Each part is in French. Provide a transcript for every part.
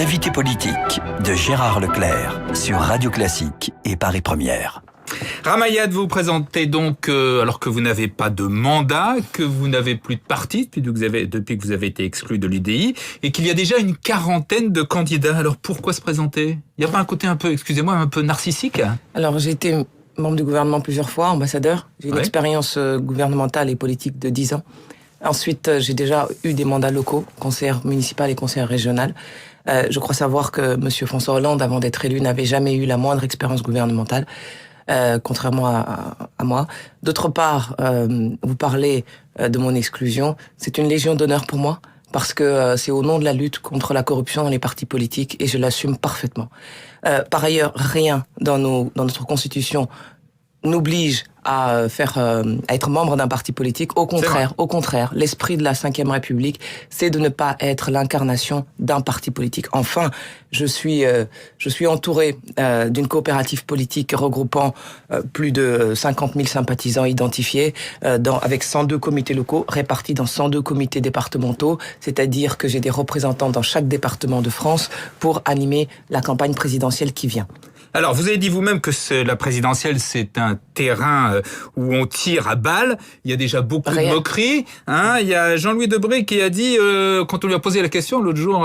L'invité politique de Gérard Leclerc sur Radio Classique et Paris Première. Ramayad, vous présentez donc, alors que vous n'avez pas de mandat, que vous n'avez plus de parti depuis que vous avez été exclu de l'UDI, et qu'il y a déjà une quarantaine de candidats. Alors pourquoi se présenter ? Il n'y a pas un côté un peu, excusez-moi, un peu narcissique ? Alors j'ai été membre du gouvernement plusieurs fois, ambassadeur. J'ai une expérience gouvernementale et politique de 10 ans. Ensuite, j'ai déjà eu des mandats locaux, conseillère municipale et conseillère régionale. Je crois savoir que M. François Hollande, avant d'être élu, n'avait jamais eu la moindre expérience gouvernementale. Contrairement à moi. D'autre part, vous parlez de mon exclusion. C'est une légion d'honneur pour moi, parce que c'est au nom de la lutte contre la corruption dans les partis politiques, et je l'assume parfaitement. Par ailleurs, rien dans notre Constitution n'oblige à être membre d'un parti politique. Au contraire, l'esprit de la Ve République, c'est de ne pas être l'incarnation d'un parti politique. Enfin, je suis entouré d'une coopérative politique regroupant plus de 50 000 sympathisants identifiés, avec 102 comités locaux répartis dans 102 comités départementaux, c'est-à-dire que j'ai des représentants dans chaque département de France pour animer la campagne présidentielle qui vient. Alors, vous avez dit vous-même que la présidentielle, c'est un terrain où on tire à balles. Il y a déjà beaucoup de moqueries. Il y a Jean-Louis Debré qui a dit, quand on lui a posé la question l'autre jour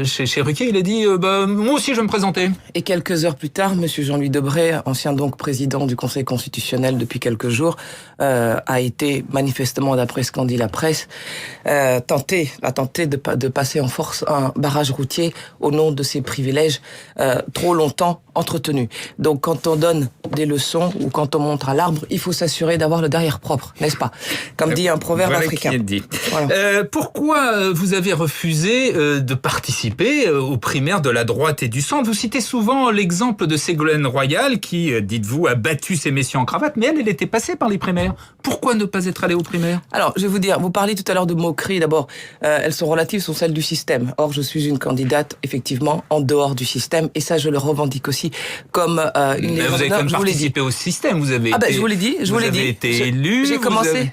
chez Ruquier, il a dit moi aussi je vais me présenter. Et quelques heures plus tard, monsieur Jean-Louis Debré, ancien donc président du Conseil constitutionnel depuis quelques jours, a été manifestement, d'après ce qu'en dit la presse, tenté de passer en force un barrage routier au nom de ses privilèges trop longtemps entretenu. Donc quand on donne des leçons ou quand on montre à l'arbre, il faut s'assurer d'avoir le derrière propre, n'est-ce pas ? Comme dit un proverbe africain. Voilà. Pourquoi vous avez refusé de participer aux primaires de la droite et du centre ? Vous citez souvent l'exemple de Ségolène Royal qui, dites-vous, a battu ces messieurs en cravate, mais elle était passée par les primaires. Pourquoi ne pas être allée aux primaires ? Alors, je vais vous dire, vous parliez tout à l'heure de moqueries. D'abord, elles sont relatives, sont celles du système. Or, je suis une candidate, effectivement, en dehors du système, et ça, je le revendique aussi comme une légion. Vous avez quand même participé au système, vous avez été... je vous l'ai dit, Vous avez été élu. J'ai commencé.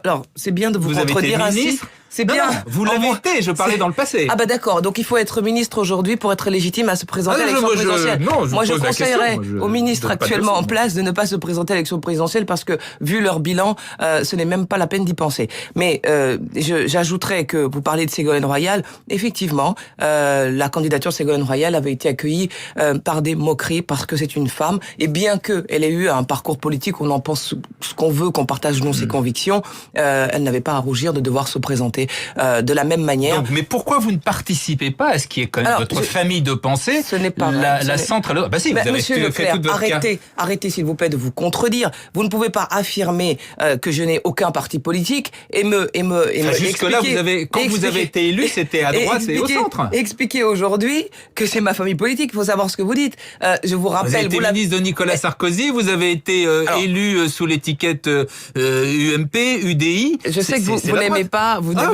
Alors, c'est bien de vous contredire ainsi. C'est bien. Non, vous l'avez été, je parlais dans le passé. D'accord. Donc il faut être ministre aujourd'hui pour être légitime à se présenter à l'élection présidentielle. Moi, je conseillerais aux ministres actuellement en place de ne pas se présenter à l'élection présidentielle parce que, vu leur bilan, ce n'est même pas la peine d'y penser. Mais j'ajouterais que vous parlez de Ségolène Royal. Effectivement, la candidature de Ségolène Royal avait été accueillie par des moqueries parce que c'est une femme. Et bien qu'elle ait eu un parcours politique, on en pense ce qu'on veut, qu'on partage ou non ses convictions, elle n'avait pas à rougir de devoir se présenter de la même manière. Donc, mais pourquoi vous ne participez pas à ce qui est quand même votre famille de pensée ? Ce n'est pas la centre. Si, vous avez Monsieur Leclerc, arrêtez s'il vous plaît de vous contredire. Vous ne pouvez pas affirmer que je n'ai aucun parti politique et me jusque-là, vous avez été élu, c'était à droite et au centre. Expliquez aujourd'hui que c'est ma famille politique. Il faut savoir ce que vous dites. Je vous rappelle. Vous avez été ministre de Nicolas Sarkozy. Vous avez été élu sous l'étiquette UMP, UDI. Je sais que vous n'aimez pas. Vous n'aimez pas.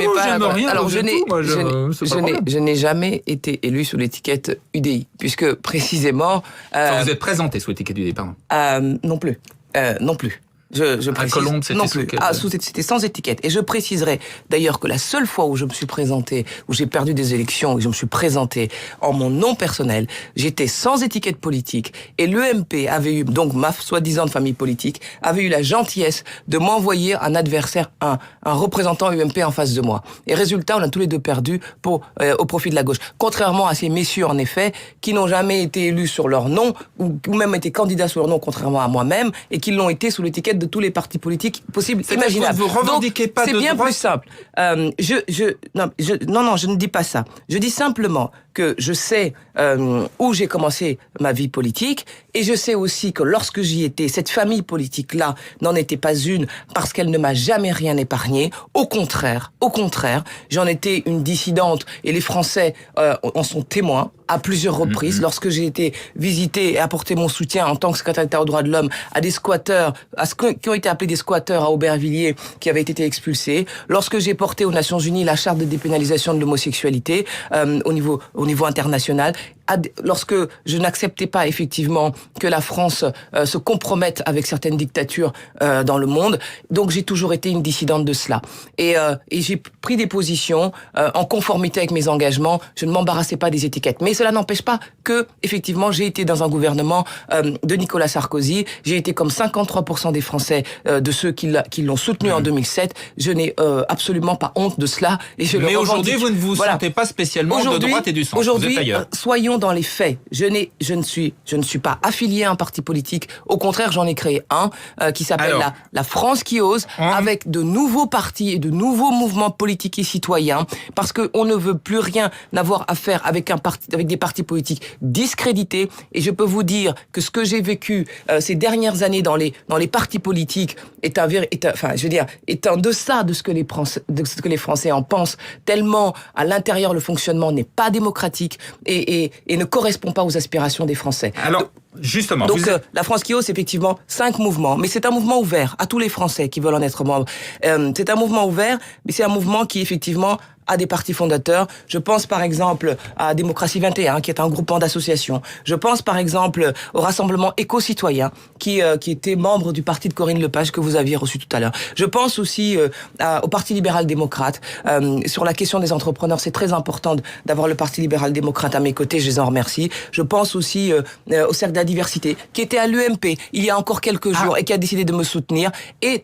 Alors je n'ai jamais été élu sous l'étiquette UDI, puisque précisément. Vous êtes présenté sous l'étiquette UDI, pardon. Non plus. Je précise, Colombe, c'était c'était sans étiquette. Et je préciserai d'ailleurs que la seule fois où je me suis présenté, où j'ai perdu des élections, où je me suis présenté en mon nom personnel, j'étais sans étiquette politique. Et l'UMP avait eu, donc ma soi-disant famille politique, avait eu la gentillesse de m'envoyer un adversaire, un représentant UMP en face de moi. Et résultat, on a tous les deux perdu au profit de la gauche. Contrairement à ces messieurs, en effet, qui n'ont jamais été élus sur leur nom, ou même été candidats sur leur nom, contrairement à moi-même, et qui l'ont été sous l'étiquette de tous les partis politiques possibles, imaginables. Vous revendiquez pas de droite. C'est bien plus simple. Non, je ne dis pas ça. Je dis simplement que je sais où j'ai commencé ma vie politique, et je sais aussi que lorsque j'y étais, cette famille politique-là n'en était pas une parce qu'elle ne m'a jamais rien épargné. Au contraire, j'en étais une dissidente, et les Français en sont témoins à plusieurs reprises, lorsque j'ai été visiter et apporter mon soutien en tant que secrétaire d'État aux droits de l'homme à des squatteurs, qui ont été appelés des squatteurs à Aubervilliers, qui avaient été expulsés, lorsque j'ai porté aux Nations Unies la charte de dépénalisation de l'homosexualité au niveau international, lorsque je n'acceptais pas effectivement que la France se compromette avec certaines dictatures dans le monde. Donc j'ai toujours été une dissidente de cela. Et j'ai pris des positions en conformité avec mes engagements. Je ne m'embarrassais pas des étiquettes. Mais cela n'empêche pas que, effectivement, j'ai été dans un gouvernement de Nicolas Sarkozy. J'ai été comme 53% des Français, de ceux qui l'ont soutenu en 2007. Je n'ai absolument pas honte de cela. Et je Mais le aujourd'hui, vous ne vous voilà. sentez pas spécialement de droite et du centre. Aujourd'hui, vous êtes ailleurs. Soyons dans les faits. Je ne suis pas affilié à un parti politique. Au contraire, j'en ai créé un qui s'appelle la France qui ose, avec de nouveaux partis et de nouveaux mouvements politiques et citoyens, parce que on ne veut plus rien avoir à faire avec des partis politiques discrédités. Et je peux vous dire que ce que j'ai vécu ces dernières années dans les partis politiques est en deçà de ce que les Français en pensent, tellement à l'intérieur le fonctionnement n'est pas démocratique et ne correspond pas aux aspirations des Français. Alors, justement. Donc, la France qui ose, c'est effectivement 5 mouvements, mais c'est un mouvement ouvert à tous les Français qui veulent en être membres. C'est un mouvement ouvert, mais c'est un mouvement qui, effectivement, a des partis fondateurs. Je pense par exemple à Démocratie 21, qui est un groupement d'associations. Je pense par exemple au Rassemblement éco-citoyen, qui était membre du parti de Corinne Lepage que vous aviez reçu tout à l'heure. Je pense aussi au Parti libéral-démocrate. Sur la question des entrepreneurs, c'est très important d'avoir le Parti libéral-démocrate à mes côtés, je les en remercie. Je pense aussi au Cercle de la diversité, qui était à l'UMP il y a encore quelques jours et qui a décidé de me soutenir. Et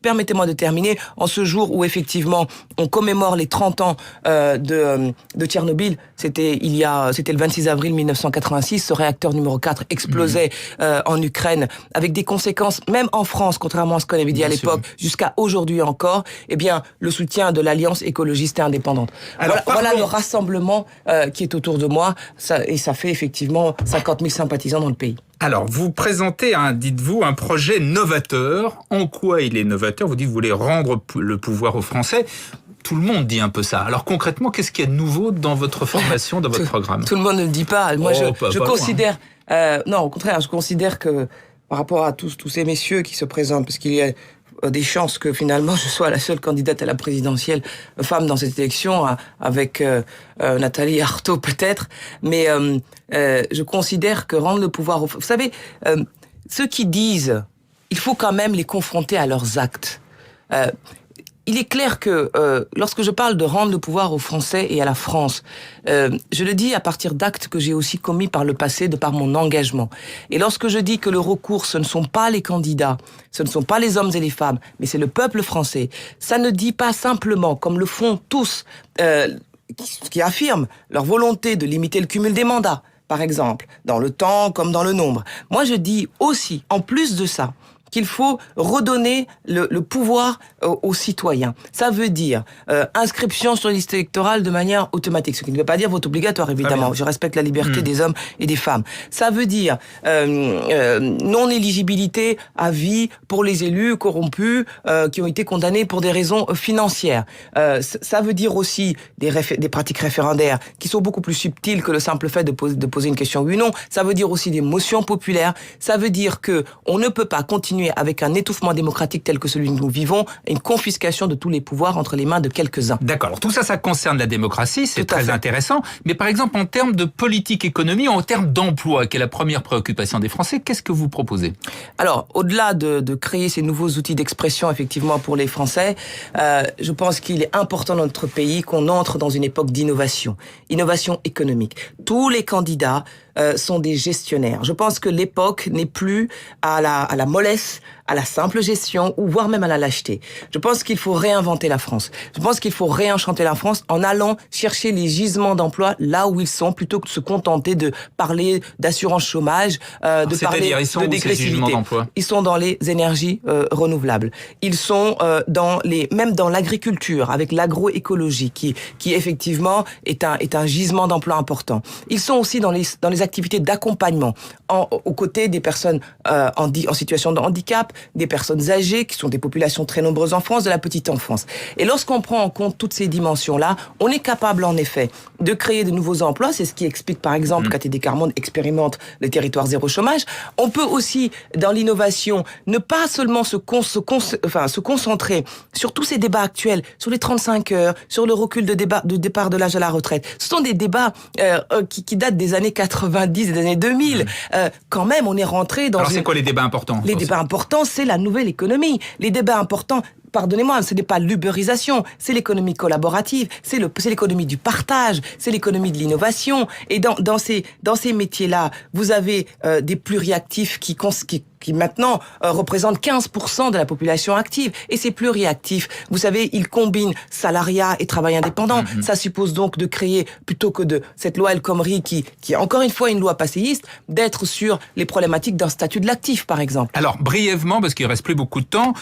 permettez-moi de terminer en ce jour où effectivement on commémore les 30 ans de Tchernobyl. C'était le 26 avril 1986. Ce réacteur numéro 4 explosait en Ukraine avec des conséquences, même en France, contrairement à ce qu'on avait dit à l'époque, jusqu'à aujourd'hui encore. Eh bien, le soutien de l'Alliance écologiste et indépendante. Alors, voilà le rassemblement qui est autour de moi. Et ça fait effectivement 50 000 sympathisants dans le pays. Alors, vous présentez, dites-vous, un projet novateur. En quoi il est novateur? Vous dites que vous voulez rendre le pouvoir aux Français. Tout le monde dit un peu ça. Alors concrètement, qu'est-ce qu'il y a de nouveau dans votre formation, dans votre programme? Tout le monde ne le dit pas. Moi, je considère... non, au contraire, je considère que par rapport à tous ces messieurs qui se présentent, parce qu'il y a des chances que finalement je sois la seule candidate à la présidentielle femme dans cette élection, avec Nathalie Arthaud peut-être, mais je considère que rendre le pouvoir... Vous savez, ceux qui disent, il faut quand même les confronter à leurs actes. Il est clair que lorsque je parle de rendre le pouvoir aux Français et à la France, je le dis à partir d'actes que j'ai aussi commis par le passé de par mon engagement. Et lorsque je dis que le recours, ce ne sont pas les candidats, ce ne sont pas les hommes et les femmes, mais c'est le peuple français, ça ne dit pas simplement, comme le font tous, qui affirment leur volonté de limiter le cumul des mandats, par exemple, dans le temps comme dans le nombre. Moi, je dis aussi, en plus de ça, qu'il faut redonner le pouvoir aux citoyens. Ça veut dire inscription sur les listes électorales de manière automatique, ce qui ne veut pas dire vote obligatoire, évidemment. Je respecte la liberté des hommes et des femmes. Ça veut dire non-éligibilité à vie pour les élus corrompus qui ont été condamnés pour des raisons financières. Ça veut dire aussi des pratiques référendaires qui sont beaucoup plus subtiles que le simple fait de poser une question oui ou non. Ça veut dire aussi des motions populaires. Ça veut dire que on ne peut pas continuer avec un étouffement démocratique tel que celui que nous vivons, une confiscation de tous les pouvoirs entre les mains de quelques-uns. D'accord. Alors tout ça, ça concerne la démocratie, c'est très intéressant. Mais par exemple, en termes de politique économie, en termes d'emploi, qui est la première préoccupation des Français, qu'est-ce que vous proposez? Alors, au-delà de créer ces nouveaux outils d'expression, effectivement, pour les Français, je pense qu'il est important dans notre pays qu'on entre dans une époque d'innovation économique. Tous les candidats sont des gestionnaires. Je pense que l'époque n'est plus à la mollesse, à la simple gestion, ou voire même à la lâcheté. Je pense qu'il faut réinventer la France. Je pense qu'il faut réenchanter la France en allant chercher les gisements d'emploi là où ils sont, plutôt que de se contenter de parler d'assurance chômage, de parler de dégressivité. Ils sont dans les énergies renouvelables. Ils sont même dans l'agriculture, avec l'agroécologie, qui effectivement est un gisement d'emploi important. Ils sont aussi dans les activités d'accompagnement, aux côtés des personnes en situation de handicap, des personnes âgées, qui sont des populations très nombreuses en France, de la petite enfance. Et lorsqu'on prend en compte toutes ces dimensions-là, on est capable en effet de créer de nouveaux emplois. C'est ce qui explique, par exemple, qu'ATD Quart Monde expérimente le territoire zéro chômage. On peut aussi, dans l'innovation, ne pas seulement se concentrer sur tous ces débats actuels, sur les 35 heures, sur le recul de départ de l'âge à la retraite. Ce sont des débats qui datent des années 90 et des années 2000. Quand même, on est rentré dans... Alors, c'est quoi les débats importants? Les débats importants, c'est la nouvelle économie. Les débats importants... Pardonnez-moi, ce n'est pas l'ubérisation, c'est l'économie collaborative, c'est l'économie du partage, c'est l'économie de l'innovation. Et dans ces métiers-là, vous avez des pluriactifs qui maintenant représentent 15% de la population active. Et ces pluriactifs, vous savez, ils combinent salariat et travail indépendant. Ça suppose donc de créer, plutôt que de cette loi El Khomri qui est encore une fois une loi passéiste, d'être sur les problématiques d'un statut de l'actif, par exemple. Alors, brièvement, parce qu'il reste plus beaucoup de temps,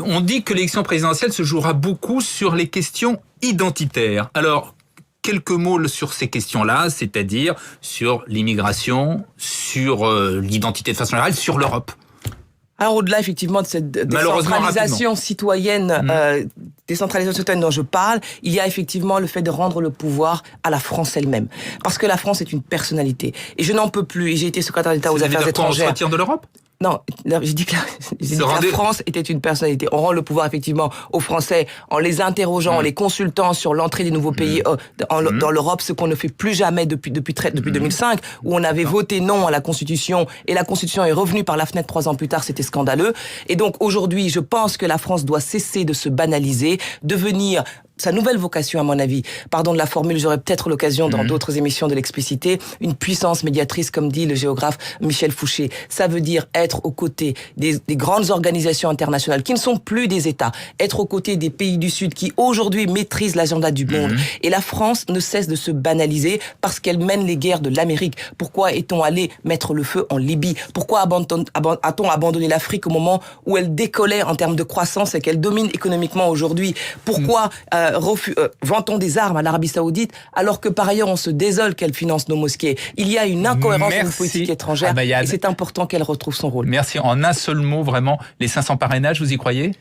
on dit que l'élection présidentielle se jouera beaucoup sur les questions identitaires. Alors, quelques mots sur ces questions-là, c'est-à-dire sur l'immigration, sur l'identité de façon générale, sur l'Europe. Alors au-delà effectivement de cette décentralisation citoyenne, dont je parle, il y a effectivement le fait de rendre le pouvoir à la France elle-même, parce que la France est une personnalité. Et je n'en peux plus. Et j'ai été secrétaire d'État aux Affaires étrangères. On se retire de l'Europe ? Non, j'ai dit que la France était une personnalité. On rend le pouvoir effectivement aux Français en les interrogeant, en les consultant sur l'entrée des nouveaux pays dans l'Europe, ce qu'on ne fait plus jamais depuis 2005, où on avait voté non à la Constitution et la Constitution est revenue par la fenêtre 3 ans plus tard. C'était scandaleux. Et donc aujourd'hui, je pense que la France doit cesser de se banaliser, devenir sa nouvelle vocation, à mon avis, pardon de la formule, j'aurai peut-être l'occasion dans d'autres émissions de l'expliciter, une puissance médiatrice, comme dit le géographe Michel Fouché. Ça veut dire être aux côtés des grandes organisations internationales qui ne sont plus des États, être aux côtés des pays du Sud qui aujourd'hui maîtrisent l'agenda du monde. Et la France ne cesse de se banaliser parce qu'elle mène les guerres de l'Amérique. Pourquoi est-on allé mettre le feu en Libye? Pourquoi a-t-on abandonné l'Afrique au moment où elle décollait en termes de croissance et qu'elle domine économiquement aujourd'hui? Pourquoi vantons des armes à l'Arabie Saoudite alors que par ailleurs on se désole qu'elle finance nos mosquées? Il y a une incohérence dans une politique étrangère et c'est important qu'elle retrouve son rôle. Merci. En un seul mot, vraiment, les 500 parrainages, vous y croyez ?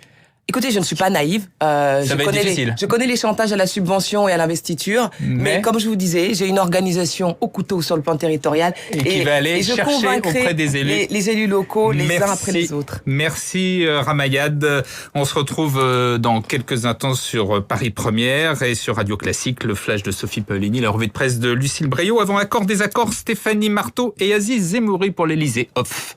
Écoutez, je ne suis pas naïve. Je connais les chantages à la subvention et à l'investiture, mais comme je vous disais, j'ai une organisation au couteau sur le plan territorial et qui va aller chercher auprès des élus, les élus locaux, les uns après les autres. Merci Ramayad. On se retrouve dans quelques instants sur Paris Première et sur Radio Classique, le flash de Sophie Paolini, la revue de presse de Lucille Bréau. Avant Accord, Désaccord, Stéphanie Marteau et Aziz Zemmouri pour l'Élysée Off.